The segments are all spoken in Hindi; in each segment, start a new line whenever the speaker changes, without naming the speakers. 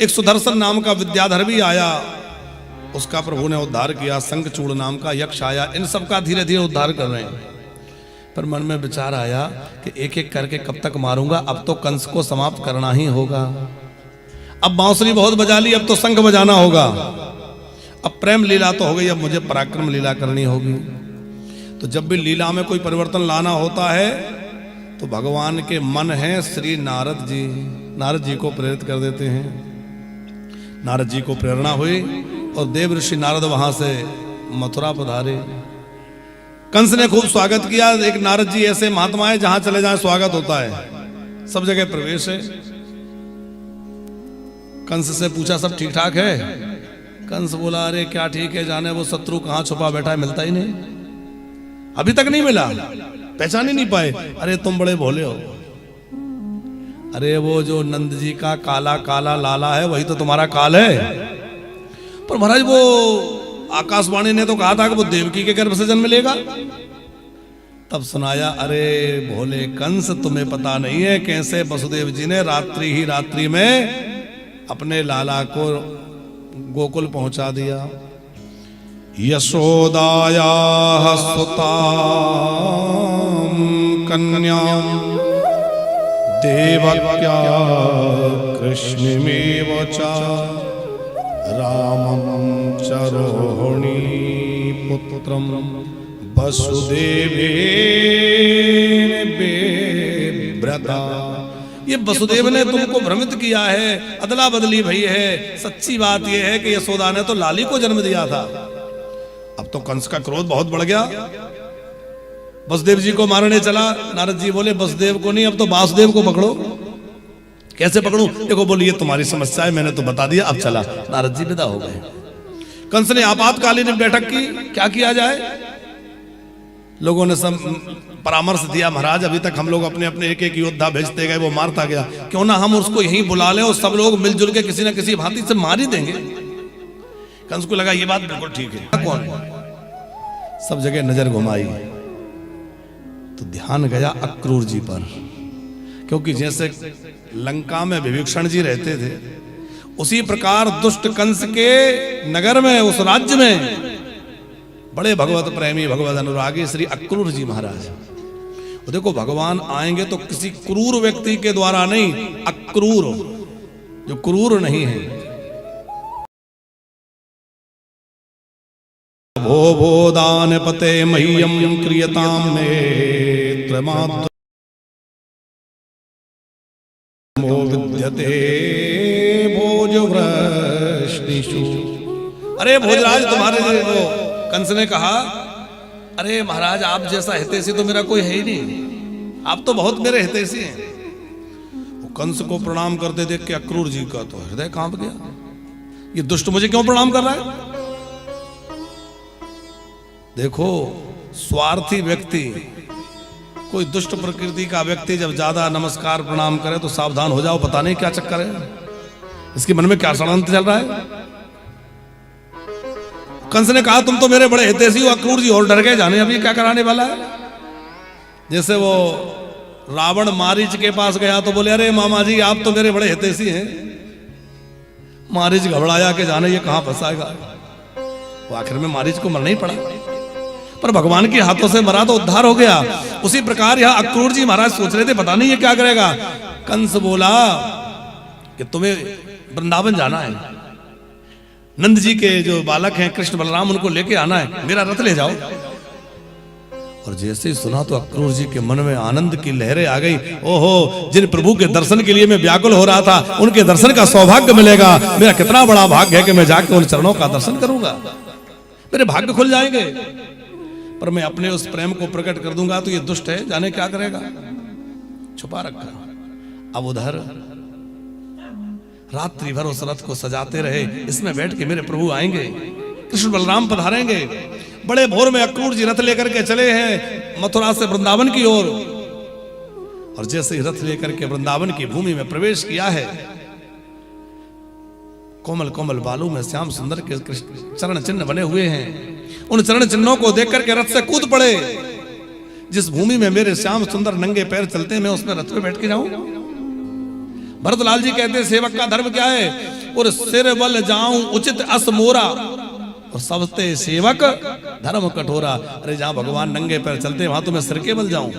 एक सुदर्शन नाम का विद्याधर भी आया, उसका प्रभु ने उद्धार किया। शंखचूड़ नाम का यक्ष आया, इन सबका धीरे धीरे उद्धार कर रहे हैं। पर मन में विचार आया कि एक एक करके कब तक मारूंगा, अब तो कंस को समाप्त करना ही होगा। अब बांसुरी बहुत बजा ली, अब तो शंख बजाना होगा। अब प्रेम लीला तो हो गई, अब मुझे पराक्रम लीला करनी होगी। तो जब भी लीला में कोई परिवर्तन लाना होता है तो भगवान के मन है श्री नारद जी, नारद जी को प्रेरित कर देते हैं। नारद जी को प्रेरणा हुई और देव ऋषि नारद वहां से मथुरा पधारे। कंस ने खूब स्वागत किया। एक नारद जी ऐसे महात्मा है, जहां चले जाए स्वागत होता है, सब जगह प्रवेश है। कंस से पूछा सब ठीक ठाक है? कंस बोला अरे क्या ठीक है, जाने वो शत्रु कहां छुपा बैठा है, मिलता ही नहीं, अभी तक नहीं मिला, पहचान ही नहीं पाए। अरे तुम बड़े भोले हो, अरे वो जो नंद जी का काला काला लाला है वही तो तुम्हारा काल है। पर महाराज वो आकाशवाणी ने तो कहा था कि वो देवकी के गर्भ से जन्म लेगा। तब सुनाया अरे भोले कंस, तुम्हें पता नहीं है कैसे वसुदेव जी ने रात्रि ही रात्रि में अपने लाला को गोकुल पहुंचा दिया। यशोदायाः सुतां कन्यां देवक्या कृष्णमेव च रामं च रोहिणी पुत्रं वसुदेवेन बिभ्रता। ये वसुदेव ने तुमको भ्रमित किया है, अदला बदली भई है। सच्ची बात यह है कि यशोदा ने तो लाली को जन्म दिया था। अब तो कंस का क्रोध बहुत बढ़ गया, वसुदेव जी को मारने चला। नारद जी बोले वसुदेव को नहीं, अब तो वासुदेव को पकड़ो। कैसे पकड़ूं? देखो बोली ये तुम्हारी समस्या है, मैंने तो बता दिया, अब चला। नारद जी विदा हो गए। कंस ने आपातकालीन बैठक की, क्या किया जाए। लोगों ने सब परामर्श दिया, महाराज अभी तक हम लोग अपने अपने एक एक योद्धा भेजते गए, वो मारता गया, क्यों ना हम उसको यहीं बुला लें और सब लोग मिलजुल के किसी न किसी भांति से मार ही देंगे। कंस को लगा ये बात बिल्कुल ठीक है। कौन? सब जगह नजर घुमाई तो ध्यान गया अक्रूर जी पर, क्योंकि जैसे लंका में विभीषण जी रहते थे उसी प्रकार दुष्ट कंस के नगर में, उस राज्य में बड़े भगवत प्रेमी भगवत अनुरागी श्री अक्रूर जी महाराज। तो देखो भगवान आएंगे तो किसी क्रूर व्यक्ति के द्वारा नहीं, अक्रूर जो क्रूर नहीं है। भो भो दान पते मह्यम क्रियताम नेत्रमात्रमो विद्यते भोजवृष्णिषु। अरे भोजराज तुम्हारे वो कंस ने कहा अरे महाराज आप जैसा हितैषी तो मेरा कोई है ही नहीं, आप तो बहुत मेरे हितैषी हैं। वो कंस को प्रणाम करते देख के अक्रूर जी का तो हृदय कांप गया, ये दुष्ट मुझे क्यों प्रणाम कर रहा है। देखो स्वार्थी व्यक्ति, कोई दुष्ट प्रकृति का व्यक्ति जब ज्यादा नमस्कार प्रणाम करे तो सावधान हो जाओ, पता नहीं क्या चक्कर है, इसके मन में क्या षड्यंत्र चल रहा है। कंस ने कहा तुम तो मेरे बड़े हितैषी हो। अक्रूर जी और डर गए, जाने अभी क्या कराने वाला है। जैसे वो रावण मारीच के पास गया तो बोले अरे मामा जी आप तो मेरे बड़े हितैषी हैं। मारीच घबराया कि जाने ये कहां फंसाएगा। वो आखिर में मारीच को मरना ही पड़ा, पर भगवान के हाथों से मरा तो उद्धार हो गया। उसी प्रकार यह अक्रूर जी महाराज सोच रहे थे पता नहीं ये क्या करेगा। कंस बोला कि तुम्हें वृंदावन जाना है, नंद जी के जो बालक हैं कृष्ण बलराम उनको लेके आना है, मेरा रथ ले जाओ। और जैसे ही सुना तो अक्रूर जी के मन में आनंद की लहरें आ गई। ओहो, जिन प्रभु के दर्शन के लिए मैं व्याकुल हो रहा था उनके दर्शन का सौभाग्य मिलेगा। मेरा कितना बड़ा भाग्य है कि मैं जाकर उन चरणों का दर्शन करूंगा, मेरे भाग्य खुल जाएंगे। पर मैं अपने उस प्रेम को प्रकट कर दूंगा तो ये दुष्ट है जाने क्या करेगा, छुपा रखा। अब उधर रात्रि भर उस रथ को सजाते रहे, इसमें बैठ के मेरे प्रभु आएंगे, कृष्ण बलराम पधारेंगे। बड़े भोर में अक्रूर जी रथ लेकर के चले हैं मथुरा से वृंदावन की ओर। और जैसे ही रथ लेकर के वृंदावन की भूमि में प्रवेश किया है, कोमल कोमल बालू में श्याम सुंदर के चरण चिन्ह बने हुए हैं। उन चरण चिन्हों को देख करके रथ से कूद पड़े। जिस भूमि में मेरे श्याम सुंदर नंगे पैर चलते हैं मैं उसमें रथ पे बैठ के जाऊं। भरतलाल जी कहते हैं सेवक का धर्म क्या है? और सिर बल जाऊं उचित अस मोरा, और सबसे सेवक धर्म कठोरा। अरे जहां भगवान नंगे पैर चलते वहां तो मैं सिर के बल जाऊं।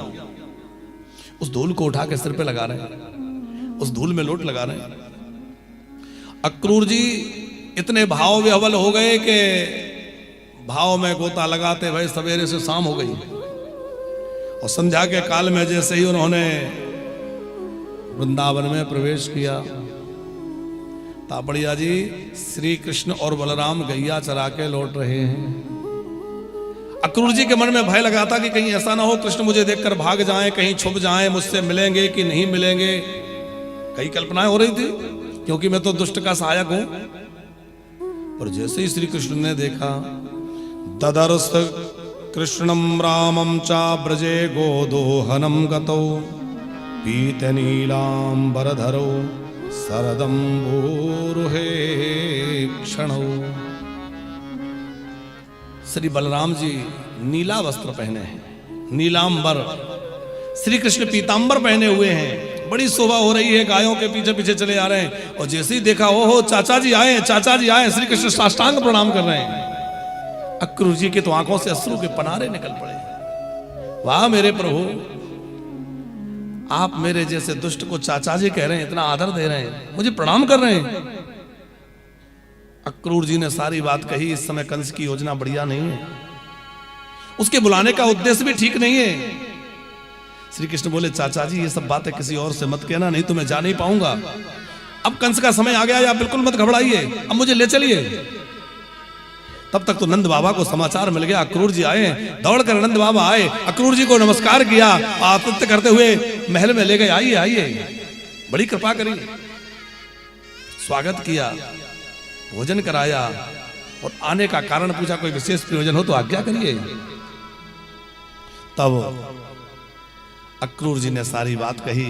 उस धूल को उठा के सिर पे लगा रहे हैं, उस धूल में लोट लगा रहे हैं। अक्रूर जी इतने भाव विह्वल हो गए कि भाव में गोता लगाते भाई सवेरे से शाम हो गई। और संध्या के काल में जैसे ही उन्होंने वृंदावन में प्रवेश किया, तापड़िया जी श्री कृष्ण और बलराम गैया चरा के लौट रहे हैं। अक्रूर जी के मन में भय लगा था कि कहीं ऐसा ना हो कृष्ण मुझे देखकर भाग जाएं, कहीं छुप जाएं, मुझसे मिलेंगे कि नहीं मिलेंगे। कई कल्पनाएं हो रही थी क्योंकि मैं तो दुष्ट का सहायक हूं। और जैसे ही श्री कृष्ण ने देखा, ददर्श कृष्णम रामम चा ब्रजे गोदोहनम गतौ पीत नीलांबरधरो सरदम्बोरुहे क्षणौ। श्री बलराम जी नीला वस्त्र पहने हैं, नीलांबर। श्री कृष्ण पीतांबर पहने हुए हैं, बड़ी शोभा हो रही है, गायों के पीछे पीछे चले आ रहे हैं। और जैसे ही देखा ओहो चाचा जी आए, चाचा जी आए, श्री कृष्ण साष्टांग प्रणाम कर रहे हैं। अक्रूर जी की तो आंखों से अश्रु के पनारे निकल पड़े। वाह मेरे प्रभु, आप मेरे जैसे दुष्ट को चाचा जी कह रहे हैं, इतना आदर दे रहे हैं, मुझे प्रणाम कर रहे हैं। अक्रूर जी ने सारी बात कही। इस समय कंस की योजना बढ़िया नहीं है, उसके बुलाने का उद्देश्य भी ठीक नहीं है। श्री कृष्ण बोले चाचा जी ये सब बातें किसी और से मत कहना, नहीं तो मैं जा नहीं पाऊंगा। अब कंस का समय आ गया, या बिल्कुल मत घबराइए, अब मुझे ले चलिए। तब तक तो नंद बाबा को समाचार मिल गया, अक्रूर जी आए। दौड़कर नंद बाबा आए, अक्रूर जी को नमस्कार किया, आतिथ्य करते हुए महल में ले गए। आइए आइए, बड़ी कृपा करी, स्वागत किया, भोजन कराया और आने का कारण पूछा, कोई विशेष प्रयोजन हो तो आज्ञा करिए। तब अक्रूर जी ने सारी बात कही।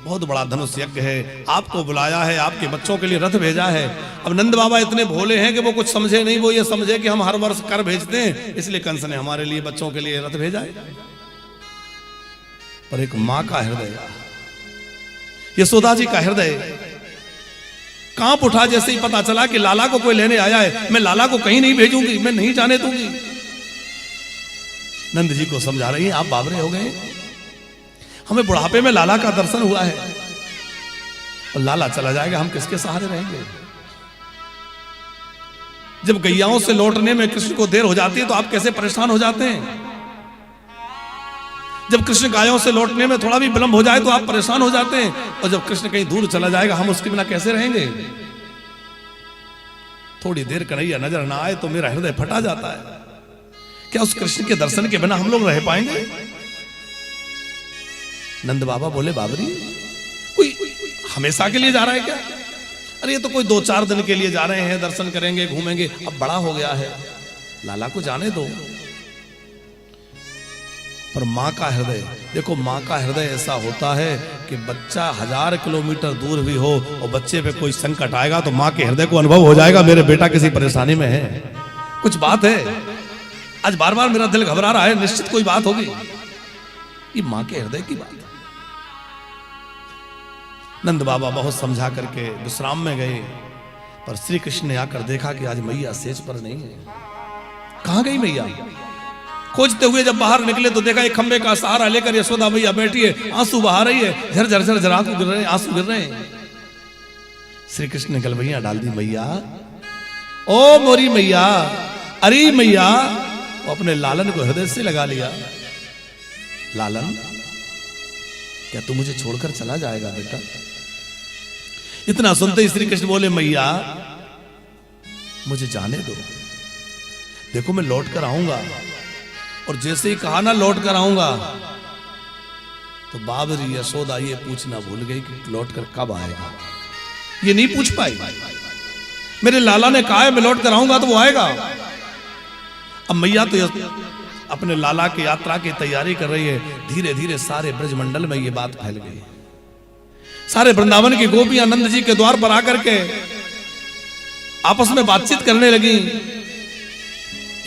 बहुत बड़ा धनुष यज्ञ है, आपको बुलाया है, आपके बच्चों के लिए रथ भेजा है। अब नंद बाबा इतने भोले हैं कि वो कुछ समझे नहीं, वो ये समझे कि हम हर वर्ष कर भेजते हैं, इसलिए कंस ने हमारे लिए बच्चों के लिए रथ भेजा है। पर एक मां का हृदय, यशोदा जी का हृदय कांप उठा जैसे ही पता चला कि लाला को कोई लेने आया है। मैं लाला को कहीं नहीं भेजूंगी, मैं नहीं जाने दूंगी। नंद जी को समझा रही हैं, आप बावरे हो गए, हमें बुढ़ापे में लाला का दर्शन हुआ है और लाला चला जाएगा, हम किसके सहारे रहेंगे। जब गैयाओं से लौटने में कृष्ण को देर हो जाती है तो आप कैसे परेशान हो जाते हैं। जब कृष्ण गायों से लौटने में थोड़ा भी विलंब हो जाए तो आप परेशान हो जाते हैं। और जब कृष्ण कहीं दूर चला जाएगा हम उसके बिना कैसे रहेंगे। थोड़ी देर कन्हैया नजर ना आए तो मेरा हृदय फटा जाता है। क्या उस कृष्ण के दर्शन के बिना हम लोग रह पाएंगे। नंद बाबा बोले, बाबरी कोई हमेशा के लिए जा रहा है क्या? अरे ये तो कोई 2-4 दिन के लिए जा रहे हैं, दर्शन करेंगे, घूमेंगे, अब बड़ा हो गया है, लाला को जाने दो। पर मां का हृदय देखो, मां का हृदय ऐसा होता है कि बच्चा 1000 किलोमीटर दूर भी हो और बच्चे पे कोई संकट आएगा तो मां के हृदय को अनुभव हो जाएगा, मेरे बेटा किसी परेशानी में है, कुछ बात है, आज बार बार मेरा दिल घबरा रहा है, निश्चित कोई बात होगी। ये मां के हृदय की बात है। नंद बाबा बहुत समझा करके विश्राम में गए, पर श्री कृष्ण ने आकर देखा कि आज मैया सेज पर नहीं है। कहां गई मैया? खोजते हुए जब बाहर निकले तो देखा एक खंबे का सहारा लेकर यशोदा मैया बैठी है, आंसू बहा रही है, झरझर झरझर आंसू गिर रहे हैं, आंसू गिर रहे हैं। श्री कृष्ण ने गलवैया डाल दी, मैया ओ मोरी मैया, अरे मैया। वो अपने लालन को हृदय से लगा लिया। लालन क्या तू मुझे छोड़कर चला जाएगा बेटा? इतना सुनते ही श्री कृष्ण बोले, मैया मुझे जाने दो, देखो मैं लौट कर आऊंगा। और जैसे ही कहा ना लौट कर आऊंगा, तो बाबरी यशोदा ये पूछना भूल गई कि लौट कर कब आएगा। ये नहीं पूछ पाई। मेरे लाला ने कहा है मैं लौट कर आऊंगा तो वो आएगा। अब मैया तो अपने लाला की यात्रा की तैयारी कर रही है। धीरे धीरे सारे ब्रजमंडल में ये बात फैल गई। सारे वृंदावन की गोपियां नंद जी के द्वार पर आकर के आपस में बातचीत करने लगी।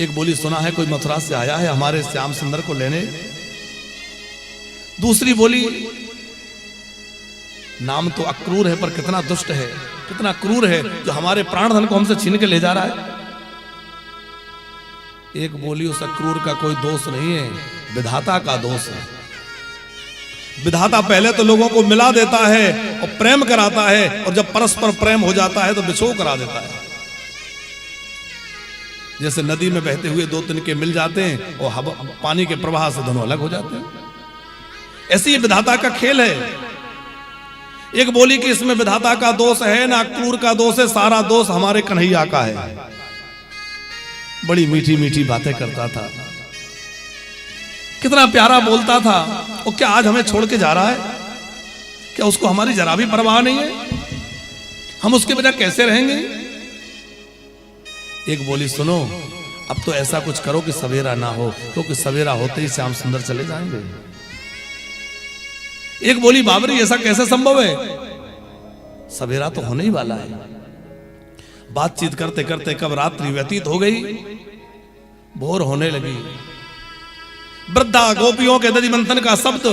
एक बोली, सुना है कोई मथुरा से आया है हमारे श्याम सुंदर को लेने। दूसरी बोली, नाम तो अक्रूर है पर कितना दुष्ट है, कितना क्रूर है, जो हमारे प्राण धन को हमसे छीन के ले जा रहा है। एक बोली उस अक्रूर का कोई दोष नहीं है, विधाता का दोष है। विधाता पहले तो लोगों को मिला देता है और प्रेम कराता है, और जब परस्पर प्रेम हो जाता है तो बिछोह करा देता है। जैसे नदी में बहते हुए दो तिनके मिल जाते हैं और पानी के प्रवाह से दोनों अलग हो जाते हैं, ऐसे ही विधाता का खेल है। एक बोली कि इसमें विधाता का दोष है ना अक्रूर का दोष है, सारा दोष हमारे कन्हैया का है। बड़ी मीठी मीठी बातें करता था, कितना प्यारा बोलता था, और क्या आज हमें छोड़ के जा रहा है? क्या उसको हमारी जरा भी परवाह नहीं है? हम उसके बिना कैसे रहेंगे? एक बोली सुनो, अब तो ऐसा कुछ करो कि सवेरा ना हो, क्योंकि सवेरा होते ही श्याम सुंदर चले जाएंगे। एक बोली बाबरी ऐसा कैसे संभव है? सवेरा तो होने ही वाला है। बातचीत करते करते कब रात्रि व्यतीत हो गई, भोर होने लगी। वृद्धा गोपियों के दधि मंथन का शब्द,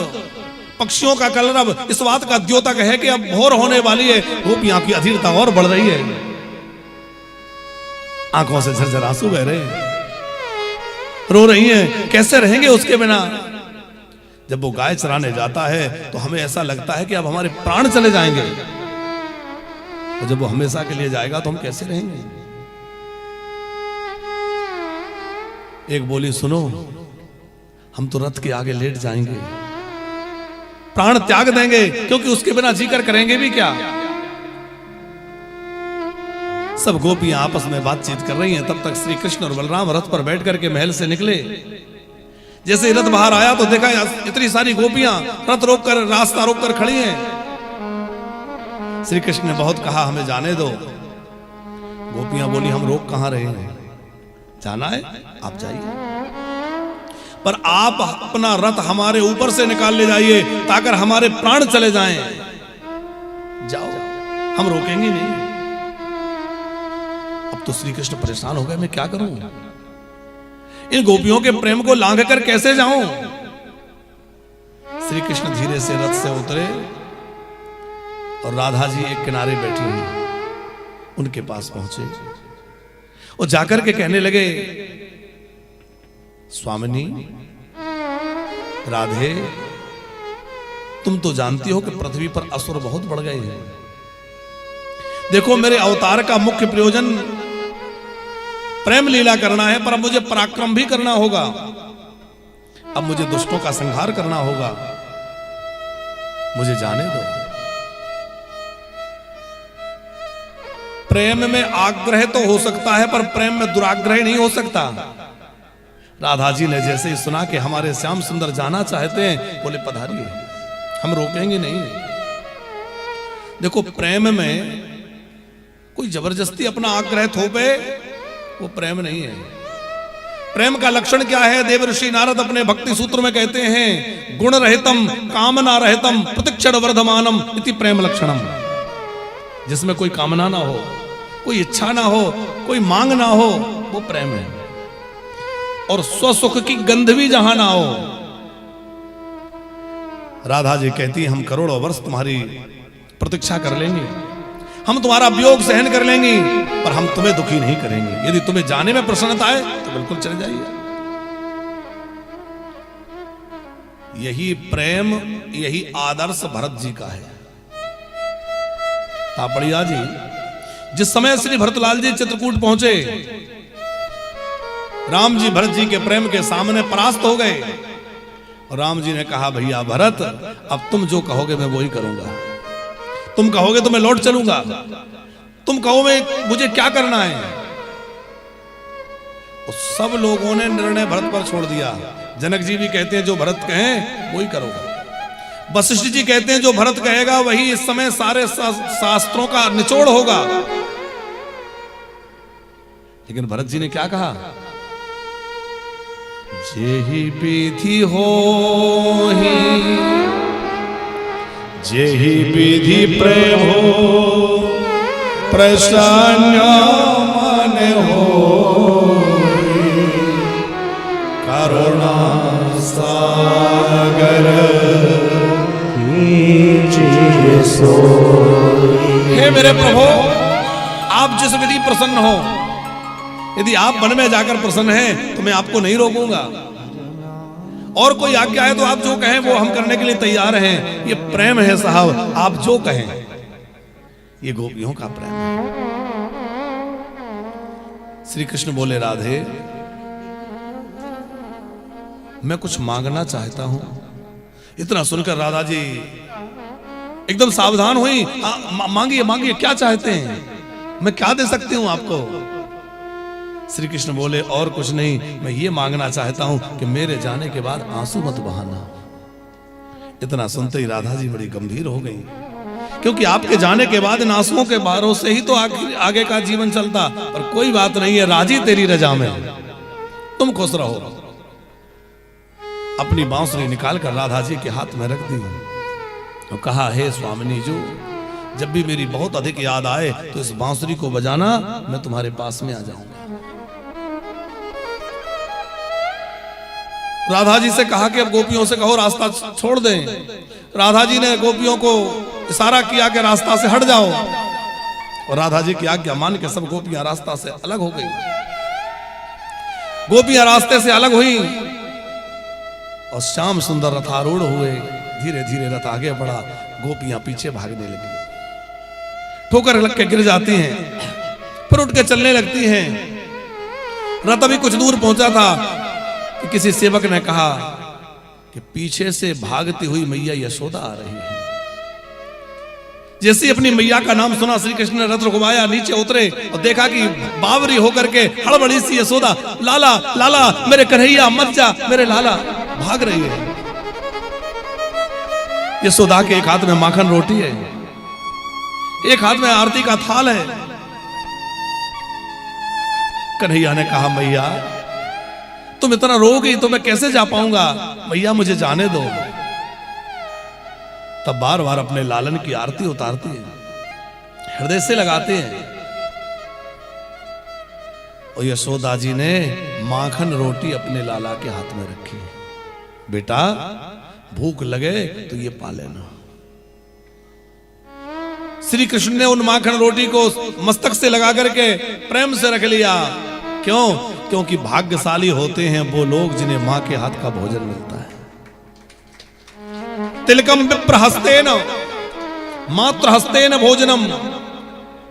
पक्षियों का कलरव इस बात का द्योतक है कि अब भोर होने वाली है। गोपियां की अधीरता और बढ़ रही है, आंखों से झरझर आंसू बह रहे हैं, रो रही हैं, कैसे रहेंगे उसके बिना। जब वो गाय चराने जाता है तो हमें ऐसा लगता है कि अब हमारे प्राण चले जाएंगे, और जब वो हमेशा के लिए जाएगा तो हम कैसे रहेंगे। एक बोली सुनो, हम तो रथ के आगे लेट जाएंगे, प्राण त्याग देंगे, क्योंकि उसके बिना जीकर करेंगे भी क्या। सब गोपियां आपस में बातचीत कर रही हैं, तब तक श्री कृष्ण और बलराम रथ पर बैठ करके महल से निकले। जैसे ही रथ बाहर आया तो देखा इतनी सारी गोपियां रथ रोककर, रास्ता रोककर खड़ी हैं। श्री कृष्ण ने बहुत कहा हमें जाने दो। गोपियां बोली हम रोक कहां रहे हैं, जाना है आप जाइए, पर आप अपना रथ हमारे ऊपर से निकाल ले जाइए ताकि हमारे प्राण चले जाएं। जाओ, हम रोकेंगे नहीं। अब तो श्री कृष्ण परेशान हो गए, मैं क्या करूं, इन गोपियों के प्रेम को लांघ कर कैसे जाऊं। श्री कृष्ण धीरे से रथ से उतरे और राधा जी एक किनारे बैठी हुई उनके पास पहुंचे और जाकर के कहने लगे, स्वामिनी राधे, तुम तो जानती हो कि पृथ्वी पर असुर बहुत बढ़ गए हैं। देखो मेरे अवतार का मुख्य प्रयोजन प्रेम लीला करना है, पर अब मुझे पराक्रम भी करना होगा। अब मुझे दुष्टों का संहार करना होगा, मुझे जाने दो। प्रेम में आग्रह तो हो सकता है, पर प्रेम में दुराग्रह नहीं हो सकता। राधा जी ने जैसे ही सुना कि हमारे श्याम सुंदर जाना चाहते हैं, बोले पधारिए, हम रोकेंगे नहीं। देखो प्रेम में कोई जबरदस्ती अपना आग्रह थोपे, वो प्रेम नहीं है। प्रेम का लक्षण क्या है? देव ऋषि नारद अपने भक्ति सूत्र में कहते हैं, गुण रहितम कामना रहितम प्रतिक्षण वर्धमानम इति प्रेम लक्षणम। जिसमें कोई कामना ना हो, कोई इच्छा ना हो, कोई मांग ना हो, वो प्रेम है। और स्वसुख की गंध भी जहां ना हो। राधा जी कहती है, हम करोड़ों वर्ष तुम्हारी प्रतीक्षा कर लेंगे, हम तुम्हारा वियोग सहन कर लेंगे, पर हम तुम्हें दुखी नहीं करेंगे। यदि तुम्हें जाने में प्रसन्नता है तो बिल्कुल चले जाइए। यही प्रेम, यही आदर्श भरत जी का है। तापड़िया जी जिस समय श्री भरतलाल जी चित्रकूट पहुंचे, राम जी भरत जी के प्रेम के सामने परास्त हो गए। और राम जी ने कहा, भैया भरत, अब तुम जो कहोगे मैं वही करूंगा। तुम कहोगे तो मैं लौट चलूंगा, तुम कहो मैं मुझे क्या करना है। और सब लोगों ने निर्णय भरत पर छोड़ दिया। जनक जी भी कहते हैं जो भरत कहें वही करो। वशिष्ठ जी कहते हैं जो भरत कहेगा वही इस समय सारे शास्त्रों का निचोड़ होगा। लेकिन भरत जी ने क्या कहा? जेहि विधि होहि, जेहि विधि प्रेम हो, प्रसन्न मन होहि, करुणा सागर
कीजिए सोई।
हे मेरे प्रभु, आप जिस विधि प्रसन्न हो, यदि आप वन में जाकर प्रसन्न हैं तो मैं आपको नहीं रोकूंगा। और कोई आज्ञा है तो आप जो कहें वो हम करने के लिए तैयार हैं। ये प्रेम है साहब, आप जो कहें। ये गोपियों का प्रेम है। श्री कृष्ण बोले, राधे मैं कुछ मांगना चाहता हूं। इतना सुनकर राधा जी एकदम सावधान हुई। मांगिए मांगिए, क्या चाहते हैं, मैं क्या दे सकती हूं आपको। श्री कृष्ण बोले, और कुछ नहीं, मैं ये मांगना चाहता हूं कि मेरे जाने के बाद आंसू मत बहाना। इतना सुनते ही राधा जी बड़ी गंभीर हो गई, क्योंकि आपके जाने के बाद इन आंसुओं के बारों से ही तो आगे का जीवन चलता। और कोई बात नहीं है, राजी तेरी रजा में, तुम खुश रहो। अपनी बांसुरी निकालकर राधा जी के हाथ में रख दी और कहा, हे स्वामिनी जी, जब भी मेरी बहुत अधिक याद आए तो इस बांसुरी को बजाना, मैं तुम्हारे पास में आ जाऊंगा। राधा जी से कहा कि अब गोपियों से कहो रास्ता छोड़ दें। राधा जी ने गोपियों को इशारा किया कि रास्ता से हट जाओ, और राधा जी की आज्ञा मान के सब गोपियां रास्ता से अलग हो गई। गोपियां रास्ते से अलग हुई और श्याम सुंदर रथारूढ़ हुए। धीरे धीरे रथ आगे बढ़ा, गोपियां पीछे भागने लगी। ठोकर लग के गिर जाती हैं, फिर उठ के चलने लगती हैं। रथ अभी कुछ दूर पहुंचा था कि किसी सेवक ने कहा कि पीछे से भागती हुई मैया यशोदा आ रही है। जैसे ही अपनी मैया का नाम सुना, श्री कृष्ण ने रथ रुकवाया, नीचे उतरे और देखा कि बावरी होकर के हड़बड़ी सी यशोदा, लाला लाला मेरे कन्हैया मत जा, मेरे लाला, भाग रही है। यशोदा के एक हाथ में माखन रोटी है, एक हाथ में आरती का थाल है। कन्हैया ने कहा, मैया तुम इतना रोगी तो मैं कैसे जा पाऊंगा, मैया मुझे जाने दो। तब बार बार अपने लालन की आरती उतारती है, हृदय से लगाते हैं। और यशोदा जी ने माखन रोटी अपने लाला के हाथ में रखी। बेटा भूख लगे तो ये पा लेना। श्री कृष्ण ने उन माखन रोटी को मस्तक से लगा करके प्रेम से रख लिया। क्यों? क्योंकि भाग्यशाली होते हैं वो लोग जिन्हें मां के हाथ का भोजन मिलता है। तिलकम विप्र हस्तेन मात्र हस्तेन भोजनम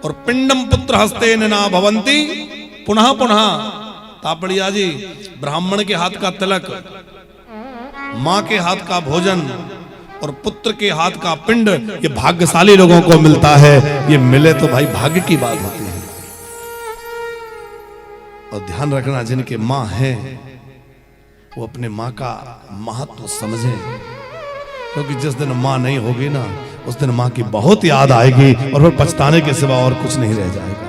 और पिंडम पुत्र हस्तेन ना भवंती पुनः पुनः। तापड़िया जी, ब्राह्मण के हाथ का तिलक, मां के हाथ का भोजन और पुत्र के हाथ का पिंड, ये भाग्यशाली लोगों को मिलता है। ये मिले तो भाई भाग्य की बात होती है। और ध्यान रखना, जिनके मां हैं वो अपने मां का महत्व समझें, क्योंकि जिस दिन मां नहीं होगी ना, उस दिन मां की बहुत याद आएगी और फिर पछताने के सिवा और कुछ नहीं रह जाएगा।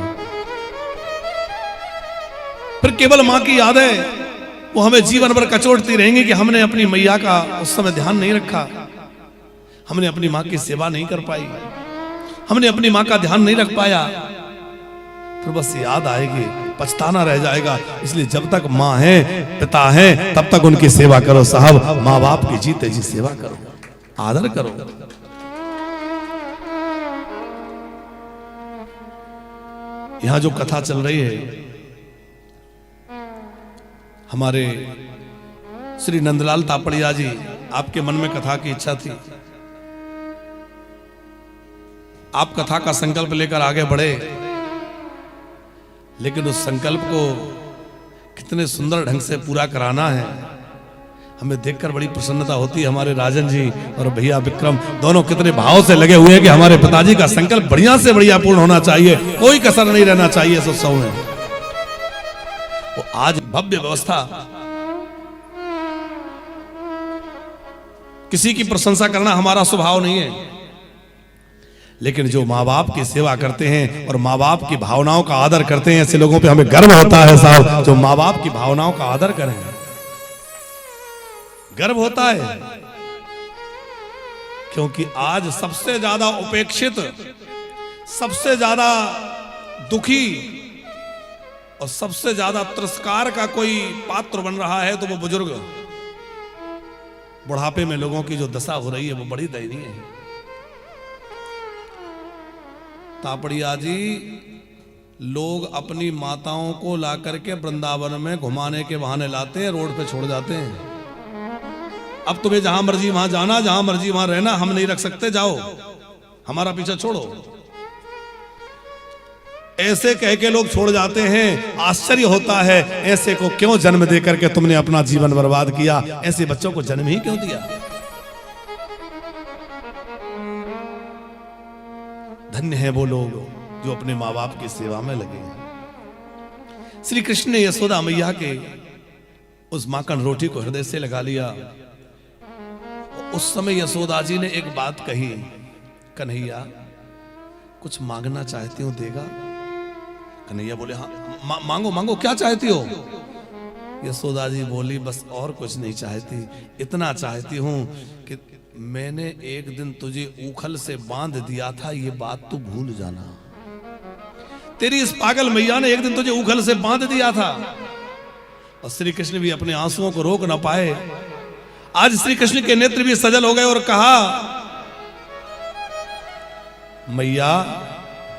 फिर केवल मां की याद है, वो हमें जीवन भर कचोटती रहेंगी कि हमने अपनी मैया का उस समय ध्यान नहीं रखा, हमने अपनी मां की सेवा नहीं कर पाई, हमने अपनी मां का ध्यान नहीं रख पाया। फिर बस याद आएगी, पछताना रह जाएगा। इसलिए जब तक मां है, पिता है, तब तक उनकी सेवा करो साहब। मां बाप की जीते जी सेवा करो, आदर करो। यहां जो कथा चल रही है, हमारे श्री नंदलाल तापड़िया जी, आपके मन में कथा की इच्छा थी, आप कथा का संकल्प लेकर आगे बढ़े, लेकिन उस संकल्प को कितने सुंदर ढंग से पूरा कराना है, हमें देखकर बड़ी प्रसन्नता होती है। हमारे राजन जी और भैया विक्रम दोनों कितने भाव से लगे हुए हैं कि हमारे पिताजी का संकल्प बढ़िया से बढ़िया पूर्ण होना चाहिए, कोई कसर नहीं रहना चाहिए इस उत्सव में। वो आज भव्य व्यवस्था, किसी की प्रशंसा करना हमारा स्वभाव नहीं है, लेकिन जो माँ बाप की सेवा करते हैं और माँ बाप की भावनाओं का आदर करते हैं, ऐसे लोगों पे हमें गर्व होता है साहब। जो माँ बाप की भावनाओं का आदर करें, गर्व होता है। क्योंकि आज सबसे ज्यादा उपेक्षित, सबसे ज्यादा दुखी और सबसे ज्यादा तिरस्कार का कोई पात्र बन रहा है तो वो बुजुर्ग। बुढ़ापे में लोगों की जो दशा हो रही है वो बड़ी दयनीय है। तापड़िया जी, लोग अपनी माताओं को ला करके वृंदावन में घुमाने के बहाने लाते हैं, रोड पे छोड़ जाते हैं। अब तुम्हें जहां मर्जी वहां जाना, जहां मर्जी वहां रहना, हम नहीं रख सकते, जाओ, हमारा पीछा छोड़ो। ऐसे कह के लोग छोड़ जाते हैं। आश्चर्य होता है, ऐसे को क्यों जन्म दे करके तुमने अपना जीवन बर्बाद किया? ऐसे बच्चों को जन्म ही क्यों दिया? धन्य है वो लोग जो अपने माँ बाप की सेवा में लगे हैं। श्री कृष्ण ने यशोदा मैया के उस माखन रोटी को हृदय से लगा लिया। उस समय यशोदा जी ने एक बात कही, कन्हैया कुछ मांगना चाहती हूं, देगा? कन्हैया बोले हाँ मांगो मांगो, क्या चाहती हो? यशोदा जी बोली बस और कुछ नहीं चाहती, इतना चाहती हूं कि मैंने एक दिन तुझे ऊखल से बांध दिया था, ये बात तू भूल जाना। तेरी इस पागल मैया ने एक दिन तुझे ऊखल से बांध दिया था। और श्री कृष्ण भी अपने आंसुओं को रोक ना पाए। आज श्री कृष्ण के नेत्र भी सजल हो गए और कहा, मैया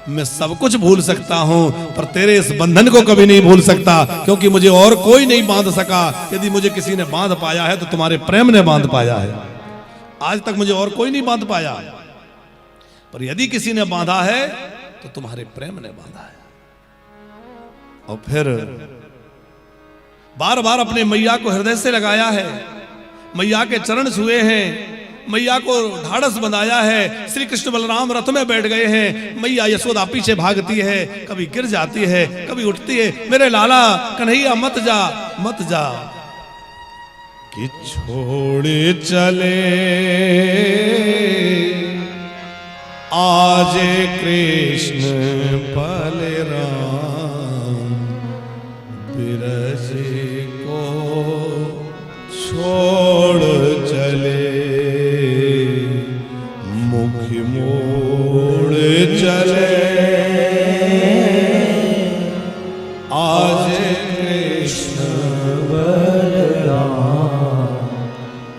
मैं सब कुछ भूल सकता हूं, पर तेरे इस बंधन को कभी नहीं भूल सकता, क्योंकि मुझे और कोई नहीं बांध सका। यदि मुझे किसी ने बांध पाया है तो तुम्हारे प्रेम ने बांध पाया है। आज तक मुझे और कोई नहीं बांध पाया, पर यदि किसी ने बांधा है तो तुम्हारे प्रेम ने बांधा है। और फिर बार बार अपने मैया को हृदय से लगाया है, मैया के चरण छुए हैं, मैया को ढाढ़स बंधाया है। श्री कृष्ण बलराम रथ में बैठ गए हैं, मैया यशोदा पीछे भागती है, कभी गिर जाती है, कभी उठती है। मेरे लाला कन्हैया मत जा मत जा, कि छोड़े चले आज कृष्ण बलराम, बिरज को छोड़ चले, मुख मोड़ चले आज कृष्ण बलराम,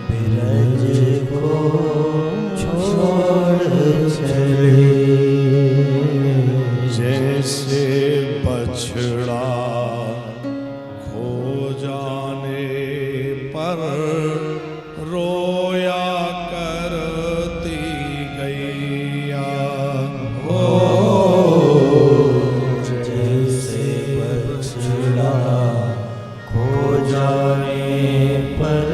बिरज को छोड़ चले। जैसे बछड़ा खो जाने पर रोया करती गैया हो,
जैसे बछड़ा खो जाने पर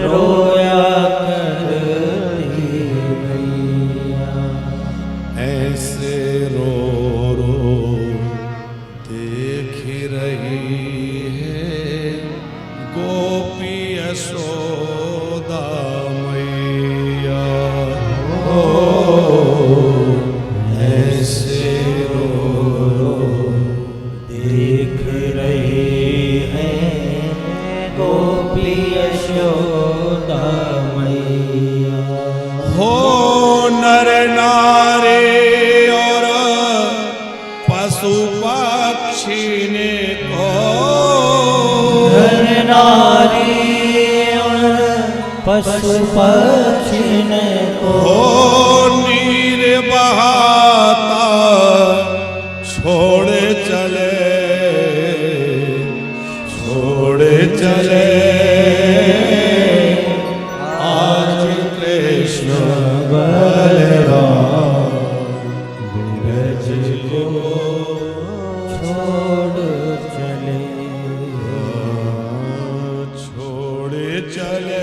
रोया करती गैया,
ऐसे रो रो देख रही है गोपी यशोदा मैया हो, ऐसे
रो रो देख रही है गोपी यशोदा मैया
हो। नर नारे और पशु पक्षी ने को,
नर नारी और पशु पक्षी ने को,
हो नीर बहाता छोड़े चले, छोड़े चले आज कृष्ण बलराम, बिरज को
छोड़ चले,
छोड़े चले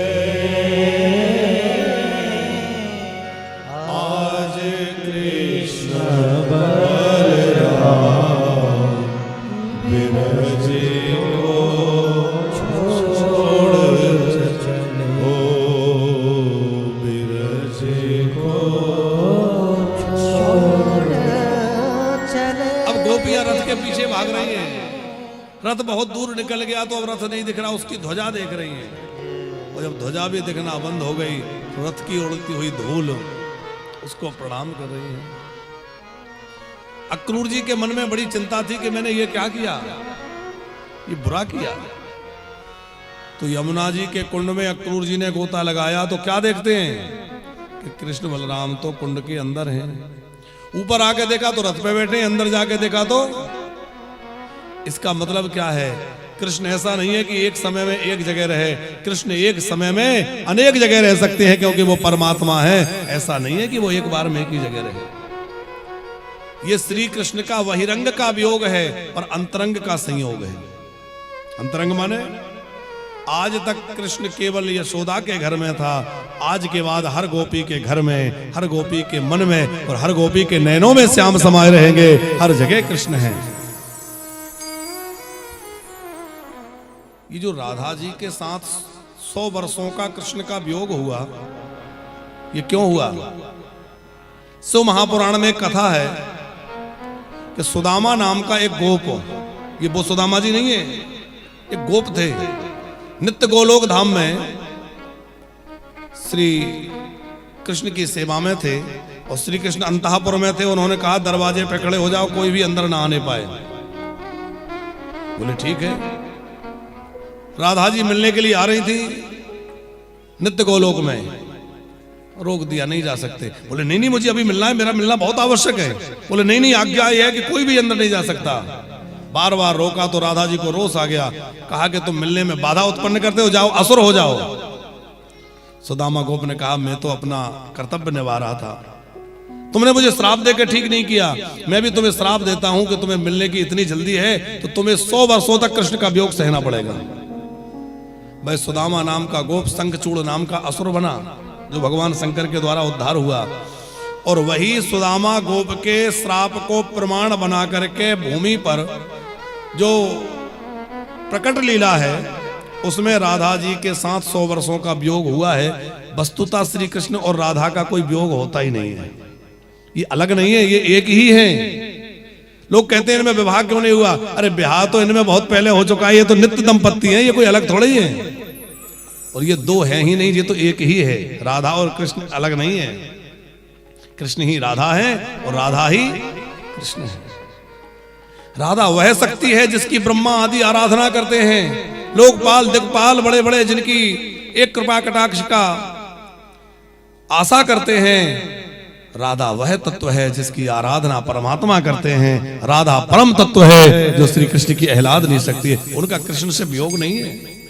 आज कृष्ण बलराम, बिरज को छोड़ चले, ओ बिरज को
छोड़ चले।
अब गोपियां रथ के पीछे भाग रही हैं। रथ बहुत दूर निकल गया तो अब रथ नहीं दिख रहा, उसकी ध्वजा देख रही है। और जब ध्वजा भी दिखना बंद हो गई तो रथ की उड़ती हुई धूल उसको प्रणाम कर रही है। अक्रूर जी के मन में बड़ी चिंता थी कि मैंने ये क्या किया, ये बुरा किया। तो यमुना जी के कुंड में अक्रूर जी ने गोता लगाया तो क्या देखते हैं कि कृष्ण बलराम तो कुंड के अंदर हैं। ऊपर आके देखा तो रथ पे बैठे हैं, अंदर जाके देखा तो इसका मतलब क्या है? कृष्ण ऐसा नहीं है कि एक समय में एक जगह रहे, कृष्ण एक समय में अनेक जगह रह सकते हैं क्योंकि वो परमात्मा है। ऐसा नहीं है कि वो एक बार में एक ही जगह रहे। ये श्री कृष्ण का बहिरंग का वियोग है और अंतरंग का संयोग है। अंतरंग माने आज तक कृष्ण केवल यशोदा के घर में था, आज के बाद हर गोपी के घर में, हर गोपी के मन में और हर गोपी के नैनों में श्याम समाये रहेंगे। हर जगह कृष्ण है। ये जो राधा जी के साथ 100 वर्षों का कृष्ण का वियोग हुआ, ये क्यों हुआ? शिव महापुराण में कथा है कि सुदामा नाम का एक गोप, ये वो सुदामा जी नहीं है, एक गोप थे, नित्य गोलोक धाम में श्री कृष्ण की सेवा में थे और श्री कृष्ण अंतःपुर में थे। उन्होंने कहा दरवाजे पे खड़े हो जाओ, कोई भी अंदर ना आने पाए। बोले ठीक है। राधा जी मिलने के लिए आ रही थी नित्य गोलोक में, रोक दिया, नहीं जा सकते। बोले नहीं नहीं मुझे अभी मिलना है, मेरा मिलना बहुत आवश्यक है। बोले नहीं नहीं आज्ञा यह है कि कोई भी अंदर नहीं जा सकता। बार बार रोका तो राधा जी को रोष आ गया, कहा कि तुम मिलने में बाधा उत्पन्न करते हो, जाओ असुर हो जाओ। सुदामा गोप ने कहा मैं तो अपना कर्तव्य निभा रहा था, तुमने मुझे श्राप देकर ठीक नहीं किया, मैं भी तुम्हें श्राप देता हूं कि तुम्हें मिलने की इतनी जल्दी है तो तुम्हें 100 वर्षों तक कृष्ण का वियोग सहना पड़ेगा। भाई सुदामा नाम का गोप शंखचूड़ नाम का असुर बना, जो भगवान शंकर के द्वारा उद्धार हुआ। और वही सुदामा गोप के श्राप को प्रमाण बना करके भूमि पर जो प्रकट लीला है उसमें राधा जी के साथ 100 वर्षों का वियोग हुआ है। वस्तुतः श्री कृष्ण और राधा का कोई वियोग होता ही नहीं है, ये अलग नहीं है, ये एक ही है। लोग कहते हैं इनमें विवाह क्यों नहीं हुआ? अरे विवाह तो इनमें बहुत पहले हो चुका है, ये तो नित्य दंपत्ति है, ये कोई अलग थोड़ा ही है। और ये दो है ही नहीं, ये तो एक ही है। राधा और कृष्ण अलग नहीं है, कृष्ण ही राधा है और राधा ही कृष्ण है। राधा वह शक्ति है जिसकी ब्रह्मा आदि आराधना करते हैं, लोकपाल दिक्पाल बड़े बड़े जिनकी एक कृपा कटाक्ष का आशा करते हैं। राधा वह तत्व है जिसकी आराधना परमात्मा करते हैं। राधा परम तत्व है जो श्री कृष्ण की आह्लाद नहीं सकती है। उनका कृष्ण से वियोग नहीं है।